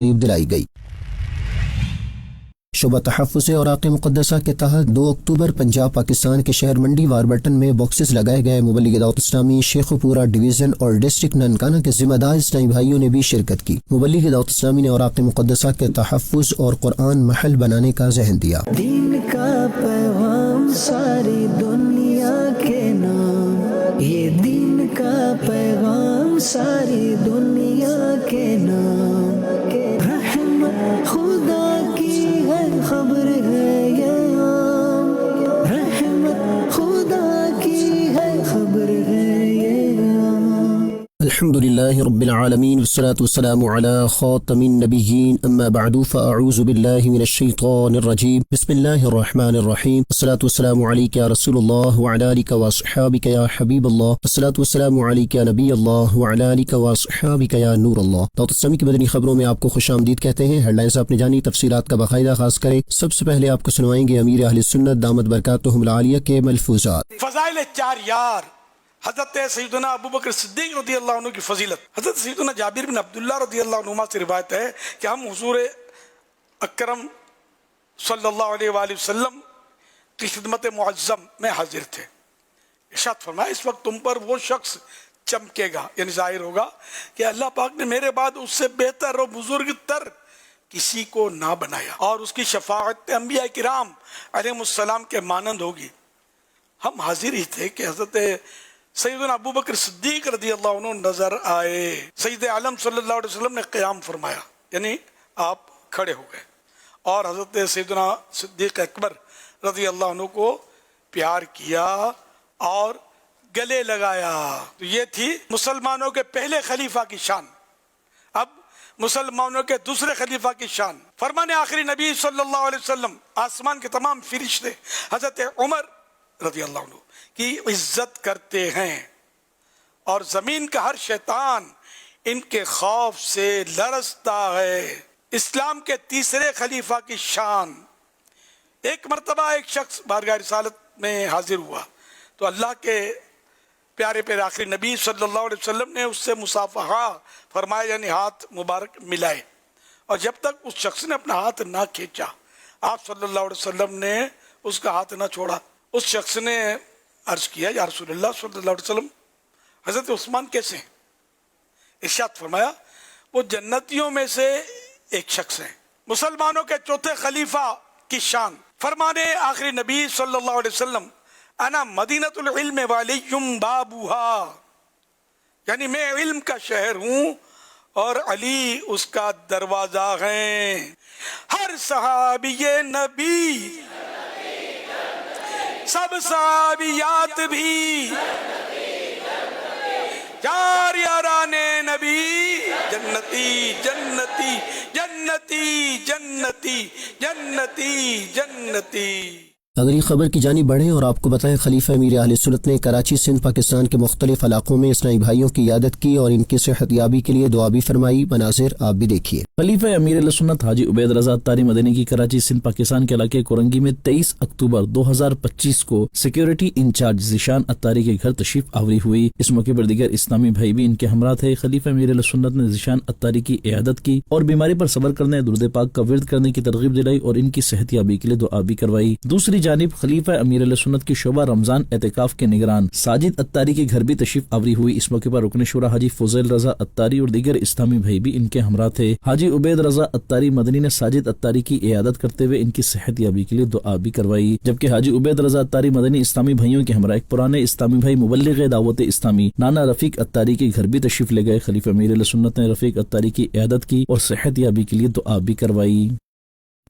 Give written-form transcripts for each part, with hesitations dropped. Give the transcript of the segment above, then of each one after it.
دلائی گئی۔ شعبہ تحفظ اوراق مقدسہ کے تحت 2 اکتوبر پنجاب پاکستان کے شہر منڈی واربٹن میں باکسز لگائے گئے۔ مبلغ دعوت اسلامی شیخ پورہ ڈویژن اور ڈسٹرکٹ ننکانہ کے ذمہ دار اسلامی بھائیوں نے بھی شرکت کی۔ مبلغ دعوت اسلامی نے اوراق مقدسہ کے تحفظ اور قرآن محل بنانے کا ذہن دیا۔ دین کا پیغام ساری دنیا کے نام، یہ دین کا پیغام ساری دنیا کے نام، رحمت خدا کی ہے خبر ہے یہ عام، رحمت خدا کی ہے خبر ہے یہ عام۔ الحمدللہ رب العالمین والصلاة والسلام علی خاتم النبیین، اما بعد فاعوذ باللہ من الشیطان الرجیم، بسم اللہ الرحمن الرحیم، والصلاة والسلام علیک یا رسول اللہ وعلی آلک واصحابک یا حبیب اللہ، والصلاة والسلام علیک یا نبی اللہ وعلی آلک واصحابک یا نور اللہ۔ دعوت اسلامی کی مدنی خبروں میں آپ کو خوش آمدید کہتے ہیں۔ ہیڈ لائنز آپ نے جانی، تفصیلات کا باقاعدہ آغاز کریں۔ سب سے پہلے آپ کو سنوائیں گے امیر اہل سنت دامت برکاتہم العالیہ کے ملفوظات۔ فضائل 4 یار، حضرت سیدنا ابوبکر صدیق رضی اللہ عنہ کی فضیلت۔ حضرت سیدنا جابر بن عبداللہ رضی اللہ عنہما سے روایت ہے کہ ہم حضور اکرم صلی اللہ علیہ وآلہ وسلم کی خدمت معظم میں حاضر تھے۔ ارشاد فرمایا اس وقت تم پر وہ شخص چمکے گا، یعنی ظاہر ہوگا کہ اللہ پاک نے میرے بعد اس سے بہتر اور بزرگ تر کسی کو نہ بنایا، اور اس کی شفاعت انبیاء کرام علیہ السلام کے مانند ہوگی۔ ہم حاضر ہی تھے کہ حضرت سیدنا ابوبکر صدیق رضی اللہ عنہ نظر آئے۔ سید عالم صلی اللہ علیہ وسلم نے قیام فرمایا، یعنی آپ کھڑے ہو گئے، اور حضرت سیدنا صدیق اکبر رضی اللہ عنہ کو پیار کیا اور گلے لگایا۔ تو یہ تھی مسلمانوں کے پہلے خلیفہ کی شان۔ اب مسلمانوں کے دوسرے خلیفہ کی شان۔ فرمان آخری نبی صلی اللہ علیہ وسلم، آسمان کے تمام فرشتے حضرت عمر رضی اللہ عنہ کی عزت کرتے ہیں، اور زمین کا ہر شیطان ان کے خوف سے لرزتا ہے۔ اسلام کے تیسرے خلیفہ کی شان۔ ایک مرتبہ ایک شخص بارگاہ رسالت میں حاضر ہوا تو اللہ کے پیارے پیارے آخری نبی صلی اللہ علیہ وسلم نے اس سے مصافحہ فرمایا، یعنی ہاتھ مبارک ملائے، اور جب تک اس شخص نے اپنا ہاتھ نہ کھینچا آپ صلی اللہ علیہ وسلم نے اس کا ہاتھ نہ چھوڑا۔ اس شخص نے عرض کیا، یا رسول اللہ صلی اللہ علیہ وسلم، حضرت عثمان کیسے ہیں؟ ارشاد فرمایا وہ جنتیوں میں سے ایک شخص ہیں۔ مسلمانوں کے چوتھے خلیفہ کی شان۔ فرمانے آخری نبی صلی اللہ علیہ وسلم، انا مدینۃ العلم وعلی بابوہا، یعنی میں علم کا شہر ہوں اور علی اس کا دروازہ ہیں۔ ہر صحابی نبی، سب صحابیات بھی، یار یاران نبی، جنتی جنتی جنتی جنتی جنتی جنتی۔ اگلی خبر کی جانب بڑھیں اور آپ کو بتائیں، خلیفہ امیر اہل سنت نے کراچی سندھ پاکستان کے مختلف علاقوں میں اسلامی بھائیوں کی عیادت کی اور ان کی صحت یابی کے لیے دعا بھی فرمائی۔ مناظر آپ بھی دیکھیے۔ خلیفہ امیر اہل سنت حاجی عبید رضا اتاری مدنی کی کراچی سندھ پاکستان کے علاقے کورنگی میں 23 اکتوبر 2025 کو سیکیورٹی انچارج ذیشان اتاری کے گھر تشریف آوری ہوئی۔ اس موقع پر دیگر اسلامی بھائی بھی ان کے ہمراہ تھے۔ خلیفہ امیر اہل سنت نے ذیشان اتاری کی عیادت کی اور بیماری پر صبر کرنے، درود پاک کا ورد کرنے کی ترغیب دلائی اور ان کی صحت یابی کے لیے دعا بھی کروائی۔ دوسری جانب خلیفہ امیر اہل سنت کی شعبہ رمضان اعتکاف کے نگران ساجد اتاری کے گھر بھی تشریف آوری ہوئی۔ اس موقع پر رکن شورا حاجی فضیل رضا اتاری اور دیگر اسلامی بھائی بھی ان کے ہمراہ تھے۔ حاجی عبید رضا اتاری مدنی نے ساجد اتاری کی عیادت کرتے ہوئے ان کی صحت یابی کے لیے دعا بھی کروائی، جبکہ حاجی عبید رضا اتاری مدنی اسلامی بھائیوں کے ہمراہ ایک پرانے اسلامی بھائی مبلغ دعوت اسلامی نانا رفیق اتاری کے گھر بھی تشریف لے گئے۔ خلیفہ امیر اہل سنت نے رفیق اتاری کی عیادت کی اور صحت یابی کے لیے دعا بھی کروائی۔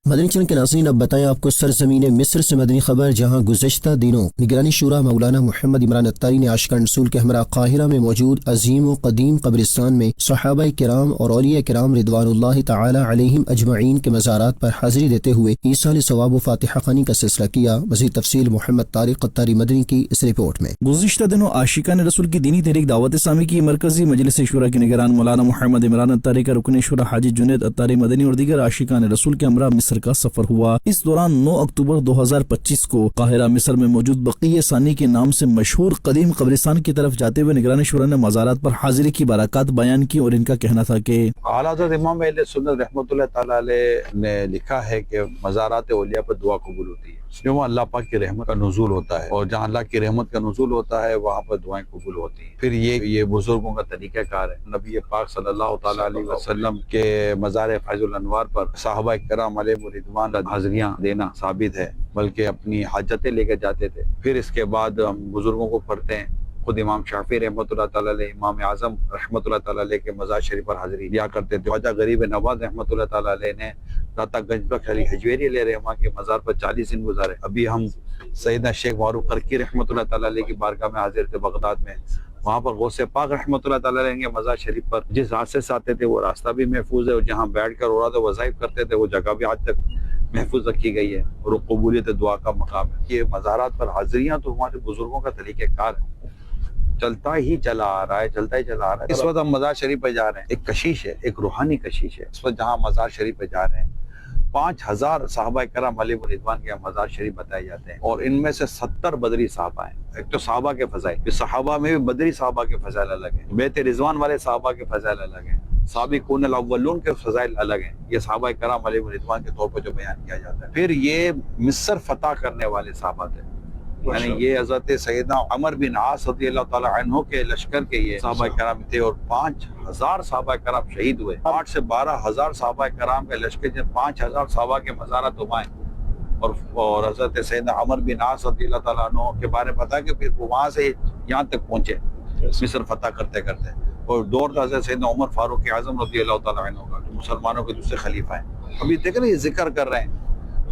مدنی چینل کے ناظرین، اب بتائیں آپ کو سرزمین مصر سے مدنی خبر، جہاں گزشتہ دنوں نگرانی شورا مولانا محمد عمران اتاری نے عاشقان رسول کے ہمراہ قاہرہ میں موجود عظیم و قدیم قبرستان میں صحابہ کرام اور اولیاء کرام رضوان اللہ تعالی علیہم اجمعین کے مزارات پر حاضری دیتے ہوئے ایصال ثواب و فاتحہ خوانی کا سلسلہ کیا۔ مزید تفصیل محمد طارق اتاری مدنی کی اس رپورٹ میں۔ گزشتہ دنوں عاشقان رسول کی دینی تحریک دعوت اسلامی کی مرکزی مجلس شورا کے نگران مولانا محمد عمران اتاری کا رکن شورا حاجی جنید اتاری مدنی اور دیگر عاشقان رسول کے ہمراہ مصر بھر کا سفر ہوا۔ اس دوران 9 اکتوبر 2025 کو قاہرہ مصر میں موجود بقیہ ثانی کے نام سے مشہور قدیم قبرستان کی طرف جاتے ہوئے نگران شورا نے مزارات پر حاضری کی برکات بیان کی اور ان کا کہنا تھا کہ اعلیٰ حضرت امام اہل سنت رحمۃ اللہ تعالیٰ علیہ نے لکھا ہے کہ مزارات اولیاء پر دعا قبول ہوتی ہے، کیوں اللہ پاک کی رحمت کا نزول ہوتا ہے، اور جہاں اللہ کی رحمت کا نزول ہوتا ہے وہاں پر دعائیں قبول ہوتی ہیں۔ پھر یہ بزرگوں کا طریقہ کار ہے۔ نبی پاک صلی اللہ تعالیٰ علیہ وسلم کے مزار فیض الانوار پر صحابہ کرام علیہ رضوان حاضریاں دینا ثابت ہے، بلکہ اپنی حاجتیں لے کے جاتے تھے۔ پھر اس کے بعد ہم بزرگوں کو پڑھتے ہیں۔ خود امام شافعی رحمۃ اللہ تعالیٰ علیہ، امام اعظم رحمۃ اللہ تعالیٰ علیہ کے مزار شریف پر حاضری دیا کرتے تھے۔ خواجہ غریب نواز رحمۃ اللہ تعالیٰ علیہ نے داتا گنج بخش علی حجویری علیہ رحمہ کے مزار پر 40 دن گزارے۔ ابھی ہم سیدنا شیخ معروف قرقی رحمۃ اللہ تعالیٰ علیہ کی بارگاہ میں حاضر تھے بغداد میں۔ وہاں پر غوث پاک رحمۃ اللہ تعالیٰ علیہ کے مزار شریف پر جس راستے سے آتے تھے وہ راستہ بھی محفوظ ہے، اور جہاں بیٹھ کر اوراد و وظائف کرتے تھے وہ جگہ بھی آج تک محفوظ رکھی گئی ہے، اور وہ قبولیت دعا کا مقام ہے۔ یہ مزارات پر حاضریاں تو ہمارے بزرگوں کا طریقہ کار ہے، چلتا ہی چلا آ رہا ہے۔ اس وقت ہم مزار شریف پہ جا رہے ہیں، ایک کشش ہے، ایک روحانی کشش ہے۔ اس وقت جہاں مزار شریف پہ جا رہے ہیں 5000 صحابہ کرام علیہ رضوان کے مزار شریف بتائے جاتے ہیں، اور ان میں سے 70 بدری صحابہ ہیں۔ ایک تو صحابہ کے فضائل، صحابہ میں بھی بدری صحابہ کے فضائل الگ ہیں، بیت رضوان والے صحابہ کے فضائل الگ ہیں، سابقون الاولون کے فضائل الگ ہیں۔ یہ صحابہ کرام علیہ رضوان کے طور پر جو بیان کیا جاتا ہے۔ پھر یہ مصر فتح کرنے والے صحابہ تھے، یعنی یہ حضرت سیدنا عمر بن عاص رضی اللہ تعالیٰ عنہ کے لشکر کے یہ صحابہ کرام تھے، اور 5000 صحابہ کرام شہید ہوئے۔ 8 سے 12000 صحابہ کرام کے لشکر جب 5000 صحابہ کے مزارات ہمائیں، اور حضرت سیدنا عمر بن عاص رضی اللہ تعالیٰ عنہ کے بارے میں پتا کہ پھر وہاں سے یہاں تک پہنچے مصر فتح کرتے کرتے، اور دور تھا حضرت سیدنا عمر فاروق اعظم رضی اللہ تعالیٰ عنہ کا، جو مسلمانوں کے دوسرے خلیفہ ہیں۔ ابھی دیکھ رہے ہیں، یہ ذکر کر رہے ہیں،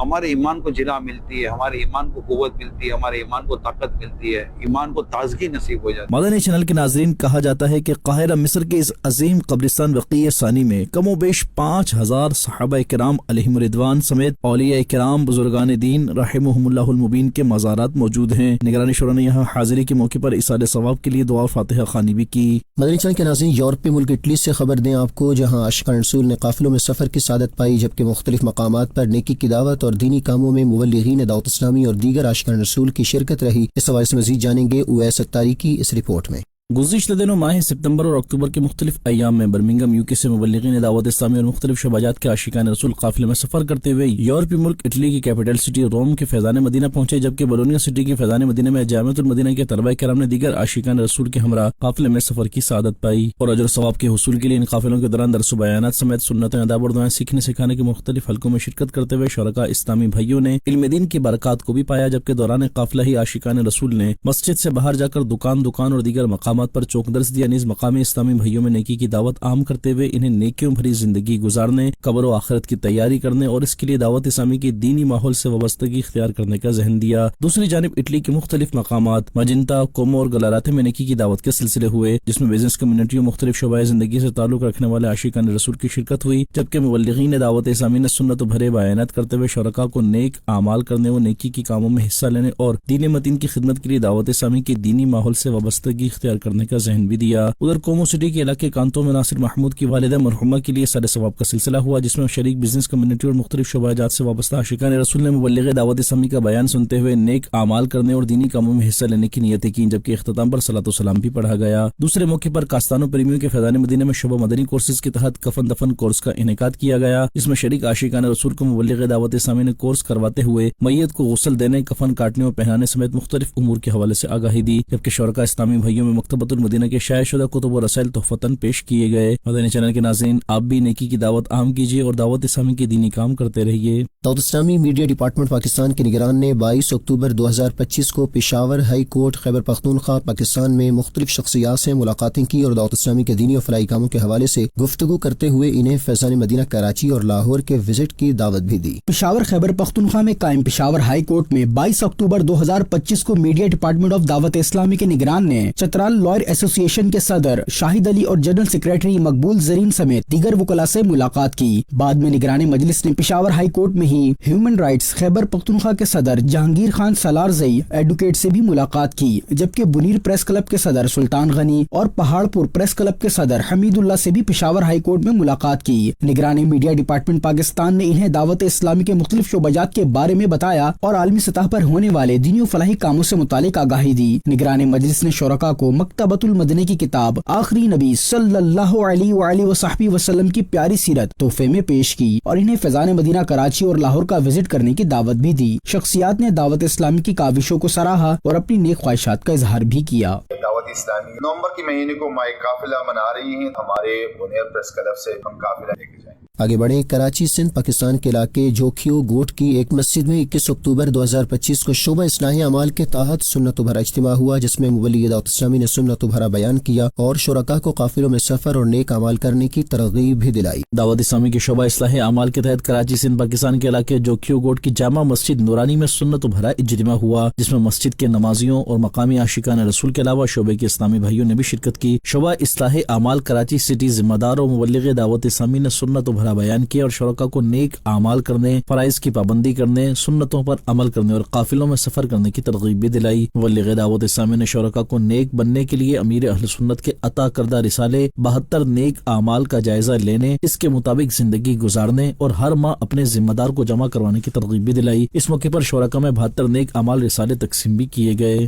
ہمارے ایمان کو جلا ملتی ہے، ہمارے ایمان کو قوت ملتی ہے، ہمارے ایمان کو طاقت ملتی ہے، ایمان کو تازگی نصیب ہو جاتی ہے۔ مدنی چینل کے ناظرین، کہا جاتا ہے کہ قاہرہ مصر کے اس عظیم قبرستان بقیہ ثانی میں کم و بیش 5000 صحابہ کرام علیہم رضوان سمیت اولیاء کرام بزرگان دین رحمہم اللہ المبین کے مزارات موجود ہیں۔ نگرانی شورا نے یہاں حاضری کے موقع پر ایصال ثواب کے لیے دعا فاتحہ خوانی بھی کی۔ مدنی چینل کے ناظرین، یورپی ملک اٹلی سے خبر دیں آپ کو، جہاں عاشقان رسول نے قافلوں میں سفر کی سعادت پائی، جبکہ مختلف مقامات پر نیکی کی دعوت اور دینی کاموں میں مبلغین دعوت اسلامی اور دیگر عاشقان رسول کی شرکت رہی۔ اس حوالے سے مزید جانیں گے اویس اتاری کی اس رپورٹ میں۔ گزشتہ دنوں ماہ ستمبر اور اکتوبر کے مختلف ایام میں برمنگم یوکے سے مبلغین دعوت اسلامی اور مختلف شعبات کے عاشقان رسول قافلے میں سفر کرتے ہوئے یورپی ملک اٹلی کی کیپٹل سٹی روم کے فیضان مدینہ پہنچے، جبکہ بولونیا سٹی کے فیضان مدینہ میں جامعۃ المدینہ کے طلبہ کرام نے دیگر عاشقان رسول کے ہمراہ قافلے میں سفر کی سعادت پائی، اور اجر و ثواب کے حصول کے لیے ان قافلوں کے دوران درس و بیانات سمیت سنتیں، آداب اور دعائیں سیکھنے سکھانے کے مختلف حلقوں میں شرکت کرتے ہوئے شرکاء اسلامی بھائیوں نے علم دین کی برکات کو بھی پایا، جبکہ دوران قافلہ ہی عاشقان رسول نے مسجد سے باہر جا کر دکان اور دیگر مقامات پر چوک درس دیا، نیز مقامی اسلامی بھائیوں میں نیکی کی دعوت عام کرتے ہوئے انہیں نیکیوں بھری زندگی گزارنے، قبر و آخرت کی تیاری کرنے اور اس کے لیے دعوت اسلامی کی دینی ماحول سے وابستگی اختیار کرنے کا ذہن دیا۔ دوسری جانب اٹلی کے مختلف مقامات مجنتا، کومو اور گلاراتے میں نیکی کی دعوت کے سلسلے ہوئے، جس میں بزنس کمیونٹی اور مختلف شعبۂ زندگی سے تعلق رکھنے والے عاشقان رسول کی شرکت ہوئی، جبکہ مبلغین دعوت اسلامی نے سنت و بھرے بیانات کرتے ہوئے شرکاء کو نیک اعمال کرنے و نیکی کی کاموں میں حصہ لینے اور دین متین کی خدمت کے لیے دعوت اسلامی کی دینی ماحول سے وابستگی اختیار کرنے کا ذہن بھی دیا۔ ادھر کومو سٹی کے علاقے کانتوں میں ناصر محمود کی والدہ مرحومہ کے لیے سر ثواب کا سلسلہ ہوا، جس میں شریک بزنس کمیونٹی اور مختلف شعبہ جات سے وابستہ عاشقان رسول نے مبلغ دعوت اسلامی کا بیان سنتے ہوئے نیک اعمال کرنے اور دینی کاموں میں حصہ لینے کی نیتیں کی، جبکہ اختتام پر صلاۃ و سلام بھی پڑھا گیا۔ دوسرے موقع پر کاستانو پریمیوں کے فیضان مدینہ میں شعبہ مدنی کورسز کے تحت کفن دفن کورس کا انعقاد کیا گیا، جس میں شریک عاشقان رسول کو مبلغ دعوت اسلامی نے کورس کرواتے ہوئے میت کو غسل دینے، کفن کاٹنے اور پہنانے سمیت مختلف امور کے حوالے سے آگاہی دی، جبکہ شرکاء اسلامی بھائیوں میں مکتبۃ المدینہ کے شائع شدہ کتب و رسائل تحفتاً پیش کیے گئے۔ مدنی چینل کے ناظرین، آپ بھی نیکی کی دعوت عام کیجیے اور دعوت اسلامی کے دینی کام کرتے رہیے۔ دعوت اسلامی میڈیا ڈپارٹمنٹ پاکستان کے نگران نے 22 اکتوبر 2025 کو پشاور ہائی کورٹ خیبر پختونخوا پاکستان میں مختلف شخصیات سے ملاقاتیں کی اور دعوت اسلامی کے دینی اور فلاحی کاموں کے حوالے سے گفتگو کرتے ہوئے انہیں فیضان مدینہ کراچی اور لاہور کے وزٹ کی دعوت بھی دی۔ پشاور خیبر پختونخوا میں قائم پشاور ہائی کورٹ میں 22 اکتوبر 2025 کو میڈیا ڈپارٹمنٹ آف دعوت اسلامی کے نگران نے چترال لائر ایسوسیشن کے صدر شاہد علی اور جنرل سیکریٹری مقبول زرین سمیت دیگر وکلاء سے ملاقات کی۔ بعد میں نگران مجلس نے پشاور ہائی کورٹ میں ہی ہیومن رائٹس خیبر پختونخوا کے صدر جہانگیر خان سالارزئی ایڈوکیٹ سے بھی ملاقات کی، جبکہ بنیر پریس کلب کے صدر سلطان غنی اور پہاڑ پور پریس کلب کے صدر حمید اللہ سے بھی پشاور ہائی کورٹ میں ملاقات کی۔ نگران میڈیا ڈپارٹمنٹ پاکستان نے انہیں دعوت اسلامی کے مختلف شعبجات کے بارے میں بتایا اور عالمی سطح پر ہونے والے دینی و فلاحی کاموں سے متعلق آگاہی دی۔ نگران مجلس نے شرکاء کو مکتبۃ المدینہ کی کتاب آخری نبی صلی اللہ علیہ وآلہ وصحبہ وسلم کی پیاری سیرت تحفے میں پیش کی اور انہیں فیضان مدینہ کراچی اور لاہور کا وزٹ کرنے کی دعوت بھی دی۔ شخصیات نے دعوت اسلامی کی کاوشوں کو سراہا اور اپنی نیک خواہشات کا اظہار بھی کیا۔ دعوت اسلامی نومبر کے مہینے کو ماہ قافلہ منا رہی ہیں، ہمارے بنیر پریس کلب سے ہم قافلہ لے کے جائیں۔ آگے بڑھیں۔ کراچی سندھ پاکستان کے علاقے جوکھیو گوٹ کی ایک مسجد میں 21 اکتوبر 2025 کو شعبہ اصلاحی اعمال کے تحت سنت و بھرا اجتماع ہوا، جس میں مبلغ دعوت اسلامی نے سنت و بھرا بیان کیا اور شرکاء کو قافلوں میں سفر اور نیک اعمال کرنے کی ترغیب بھی دلائی۔ دعوت اسلامی کے شعبہ اصلاحی اعمال کے تحت کراچی سندھ پاکستان کے علاقے جوکھیو گوٹ کی جامع مسجد نورانی میں سنت و بھرا اجتماع ہوا، جس میں مسجد کے نمازیوں اور مقامی عاشقان رسول کے علاوہ شعبے کے اسلامی بھائیوں نے بھی شرکت کی۔ شعبہ اصلاحی اعمال کراچی سٹی ذمہ دار اور مبلغ دعوت اسلامی نے سنت و بھرا بیان کیا اور شرکاء کو نیک اعمال کرنے، فرائض کی پابندی کرنے، سنتوں پر عمل کرنے اور قافلوں میں سفر کرنے کی ترغیب بھی دلائی۔ مبلغ دعوت اسلامی نے شرکاء کو نیک بننے کے لیے امیر اہل سنت کے عطا کردہ رسالے 72 نیک اعمال کا جائزہ لینے، اس کے مطابق زندگی گزارنے اور ہر ماہ اپنے ذمہ دار کو جمع کروانے کی ترغیب بھی دلائی۔ اس موقع پر شرکاء میں 72 نیک اعمال رسالے تقسیم بھی کیے گئے۔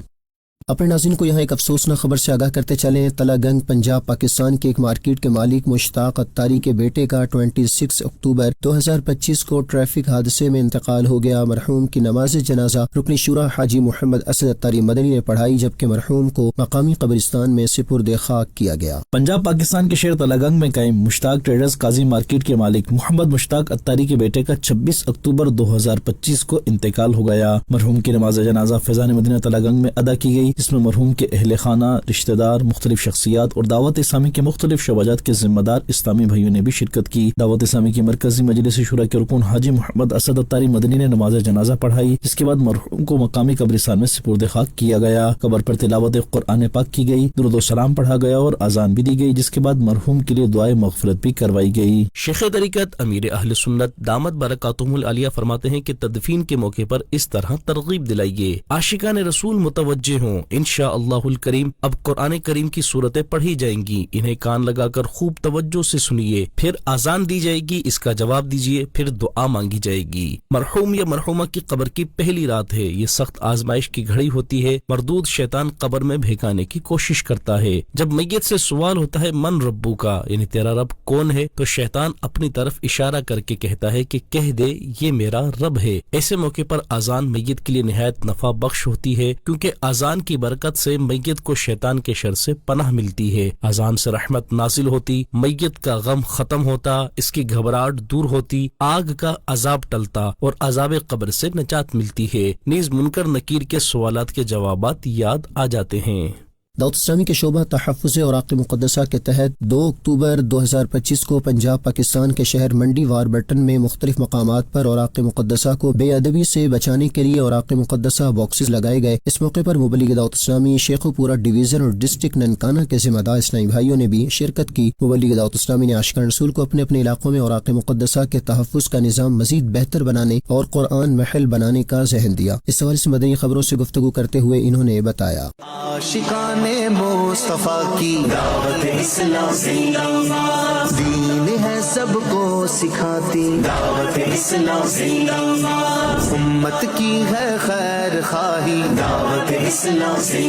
اپنے ناظرین کو یہاں ایک افسوسناک خبر سے آگاہ کرتے چلیں۔ تلا گنگ پنجاب پاکستان کے ایک مارکیٹ کے مالک مشتاق اتاری کے بیٹے کا 26 اکتوبر 2025 کو ٹریفک حادثے میں انتقال ہو گیا۔ مرحوم کی نماز جنازہ رکن شورا حاجی محمد اسد اتاری مدنی نے پڑھائی، جبکہ مرحوم کو مقامی قبرستان میں سپرد خاک کیا گیا۔ پنجاب پاکستان کے شہر تلا گنگ میں قائم مشتاق ٹریڈرز قاضی مارکیٹ کے مالک محمد مشتاق اتاری کے بیٹے کا 26 اکتوبر 2025 کو انتقال ہو گیا۔ مرحوم کی نماز جنازہ فیضان مدینہ تلا گنگ میں ادا کی گئی، جس میں مرحوم کے اہل خانہ، رشتہ دار، مختلف شخصیات اور دعوت اسلامی کے مختلف شعبات کے ذمہ دار اسلامی بھائیوں نے بھی شرکت کی۔ دعوت اسلامی کی مرکزی مجلس شورا کے رکن حاجی محمد اسد اتاری مدنی نے نماز جنازہ پڑھائی، جس کے بعد مرحوم کو مقامی قبرستان میں سپرد خاک کیا گیا۔ قبر پر تلاوت قرآن پاک کی گئی، درود و سلام پڑھا گیا اور اذان بھی دی گئی، جس کے بعد مرحوم کے لیے دعائے مغفرت بھی کروائی گئی۔ شیخ طریقت امیر اہل سنت دامت برکاتہم العالیہ فرماتے ہیں کہ تدفین کے موقع پر اس طرح ترغیب دلائیے، عاشقان رسول متوجہ ہوں، انشاءاللہ الکریم اب قرآن کریم کی صورتیں پڑھی جائیں گی، انہیں کان لگا کر خوب توجہ سے سنیے، پھر آزان دی جائے گی، اس کا جواب دیجیے، پھر دعا مانگی جائے گی۔ مرحوم یا مرحومہ کی قبر کی پہلی رات ہے، یہ سخت آزمائش کی گھڑی ہوتی ہے، مردود شیطان قبر میں بھیکانے کی کوشش کرتا ہے۔ جب میت سے سوال ہوتا ہے من ربو کا، یعنی تیرا رب کون ہے، تو شیطان اپنی طرف اشارہ کر کے کہتا ہے کہ کہہ دے یہ میرا رب ہے۔ ایسے موقع پر آزان میت کے لیے نہایت نفع بخش ہوتی ہے، کیونکہ آزان کی برکت سے میت کو شیطان کے شر سے پناہ ملتی ہے، اذان سے رحمت نازل ہوتی، میت کا غم ختم ہوتا، اس کی گھبراہٹ دور ہوتی، آگ کا عذاب ٹلتا اور عذاب قبر سے نجات ملتی ہے، نیز منکر نکیر کے سوالات کے جوابات یاد آ جاتے ہیں۔ دعوت اسلامی کے شعبہ تحفظ اوراق مقدسہ کے تحت 2 اکتوبر 2025 کو پنجاب پاکستان کے شہر منڈی واربٹن میں مختلف مقامات پر اوراق مقدسہ کو بے ادبی سے بچانے کے لیے اوراق مقدسہ باکسز لگائے گئے۔ اس موقع پر مبلغ دعوت اسلامی شیخو پورہ ڈویژن اور ڈسٹرکٹ ننکانہ کے ذمہ دار اسلامی بھائیوں نے بھی شرکت کی۔ مبلغ دعوت اسلامی نے عاشقان رسول کو اپنے اپنے علاقوں میں اوراق مقدسہ کے تحفظ کا نظام مزید بہتر بنانے اور قرآن محل بنانے کا ذہن دیا۔ اس حوالے سے مدنی خبروں سے گفتگو کرتے ہوئے انہوں نے بتایا، عاشقان مصطفیٰ کی دعوت اسلامی دین ہے سب کو سکھاتی، دعوت اسلامی امت کی ہے خیر خواہی، دعوت اسلامی۔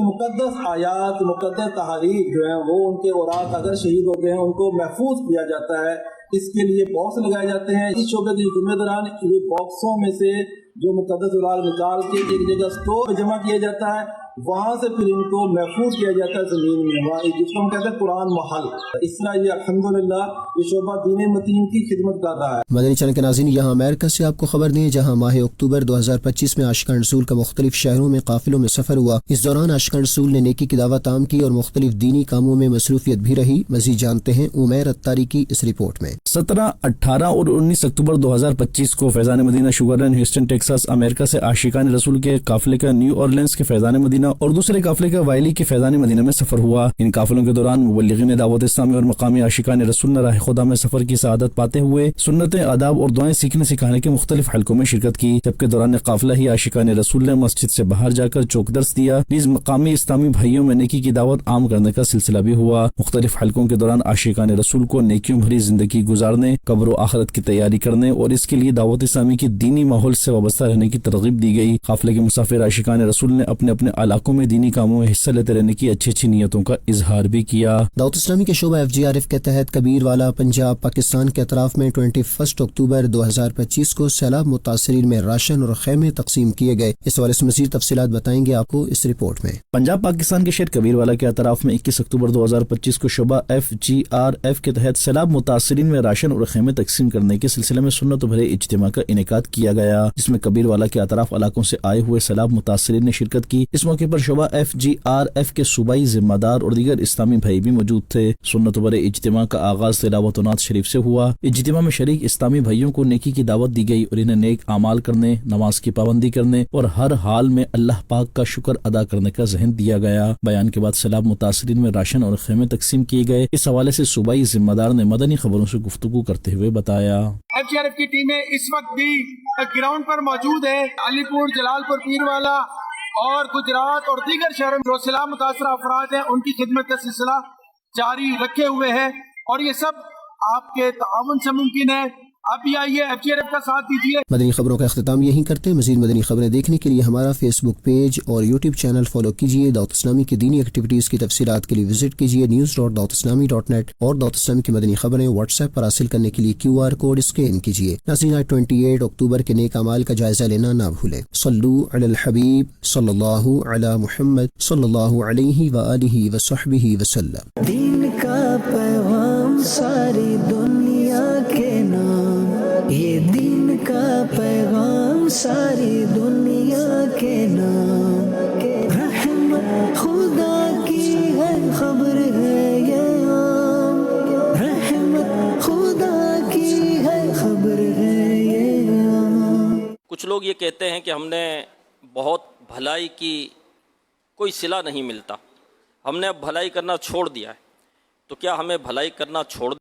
مقدس آیات، مقدس تحریف جو ہیں وہ ان کے اوراق اگر شہید ہوتے ہیں ان کو محفوظ کیا جاتا ہے، اس کے لیے باکس لگائے جاتے ہیں۔ اس شعبے کے ذمہ داران یہ باکسوں میں سے جو مقدس اوراق نکال کے ایک جگہ سٹور جمع کیا جاتا ہے، وہاں سے پھر ان کو محفوظ کیا جاتا ہے زمین میں، وہاں جس کو ہم کہتے ہیں قرآن محل۔ اس طرح یہ الحمدللہ یہ شعبہ دین متین کی خدمت کر رہا ہے۔ مدنی چینل کے ناظرین، یہاں امریکہ سے آپ کو خبر دیں، جہاں ماہ اکتوبر 2025 میں عاشقان رسول کا مختلف شہروں میں قافلوں میں سفر ہوا۔ اس دوران عاشقان رسول نے نیکی کی دعوت عام کی اور مختلف دینی کاموں میں مصروفیت بھی رہی۔ مزید جانتے ہیں عمیر اتاری کی اس رپورٹ میں۔ 17، 18 اور 19 اکتوبر 2025 کو Faizan Madina sugar land Houston Texas امریکہ سے عاشقان رسول کے قافلے کا نیو اورلینز کے فیضان مدینہ مدینہ اور دوسرے قافلے کا وائلی کے فیضان مدینہ میں سفر ہوا۔ ان قافلوں کے دوران مبلغین دعوت اسلامی اور مقامی عاشقان رسول نے راہ خدا میں سفر کی سعادت پاتے ہوئے سنتیں، آداب اور دعائیں سیکھنے سکھانے کے مختلف حلقوں میں شرکت کی، جبکہ دوران قافلہ ہی عاشقان رسول نے مسجد سے باہر جا کر چوک درس دیا، نیز مقامی اسلامی بھائیوں میں نیکی کی دعوت عام کرنے کا سلسلہ بھی ہوا۔ مختلف حلقوں کے دوران عاشقان رسول کو نیکیوں بھری زندگی گزارنے، قبر و آخرت کی تیاری کرنے اور اس کے لیے دعوت اسلامی کی دینی ماحول سے وابستہ رہنے کی ترغیب دی گئی۔ قافلے کے مسافر عاشقان رسول نے اپنے اپنے علاقوں میں دینی کاموں میں حصہ لیتے رہنے کی اچھی اچھی نیتوں کا اظہار بھی کیا۔ دعوت اسلامی کے شعبہ FGRF کے تحت کبیر والا پنجاب پاکستان کے اطراف میں 21 اکتوبر 2025 کو سیلاب متاثرین میں راشن اور خیمے تقسیم کیے گئے۔ اس حوالے سے مزید تفصیلات بتائیں گے آپ کو اس رپورٹ میں۔ پنجاب پاکستان کے شہر کبیر والا کے اطراف میں 21 اکتوبر 2025 کو شعبہ FGRF کے تحت سیلاب متاثرین میں راشن اور خیمے تقسیم کرنے کے سلسلے میں سنت بھرے اجتماع کا انعقاد کیا گیا، جس میں کبیر والا کے اطراف علاقوں سے آئے ہوئے سیلاب متاثرین نے شرکت کی۔ اس موقع پر شعبہ FGRF کے صوبائی ذمہ دار اور دیگر اسلامی بھائی بھی موجود تھے۔ سنت بھرے اجتماع کا آغاز تلاوت و نعت شریف سے ہوا۔ اجتماع میں شریک اسلامی بھائیوں کو نیکی کی دعوت دی گئی اور انہیں نیک اعمال کرنے، نماز کی پابندی کرنے اور ہر حال میں اللہ پاک کا شکر ادا کرنے کا ذہن دیا گیا۔ بیان کے بعد سیلاب متاثرین میں راشن اور خیمے تقسیم کیے گئے۔ اس حوالے سے صوبائی ذمہ دار نے مدنی خبروں سے گفتگو کرتے ہوئے بتایا۔ FGRF کی ٹیمیں اس وقت بھی گراؤنڈ پر موجود ہیں۔ علی پور، جلال پور، پیروالا اور گجرات اور دیگر شہروں میں جو سیلاب متاثرہ افراد ہیں ان کی خدمت کا سلسلہ جاری رکھے ہوئے ہے اور یہ سب آپ کے تعاون سے ممکن ہے۔ آپ بھی آئیے، FGRF کا ساتھ دیجیے۔ مدنی خبروں کا اختتام یہیں کرتے ہیں۔ مزید مدنی خبریں دیکھنے کے لیے ہمارا فیس بک پیج اور یوٹیوب چینل فالو کیجیے۔ دعوت اسلامی کی دینی ایکٹیویٹیز کی تفصیلات کے لیے وزٹ کیجیے news.dawatislami.net اور دعوت اسلامی کی مدنی خبریں واٹس ایپ پر حاصل کرنے کے لیے QR کوڈ اسکین کیجیے۔ ناظرین، 28 اکتوبر کے نیک اعمال کا جائزہ لینا نہ بھولیں۔ صلو علی الحبیب صلی اللہ علی محمد صلی اللہ علیہ وآلہ وصحبہ وسلم۔ دین کا پیغام ساری دنیا کے نام، یہ دین کا پیغام ساری دنیا کے نام، رحمت خدا کی ہے خبر ہے یہ عام، رحمت خدا کی ہے خبر ہے یہ عام۔ کچھ لوگ یہ کہتے ہیں کہ ہم نے بہت بھلائی کی، کوئی صلہ نہیں ملتا، ہم نے اب بھلائی کرنا چھوڑ دیا ہے، تو کیا ہمیں بھلائی کرنا چھوڑ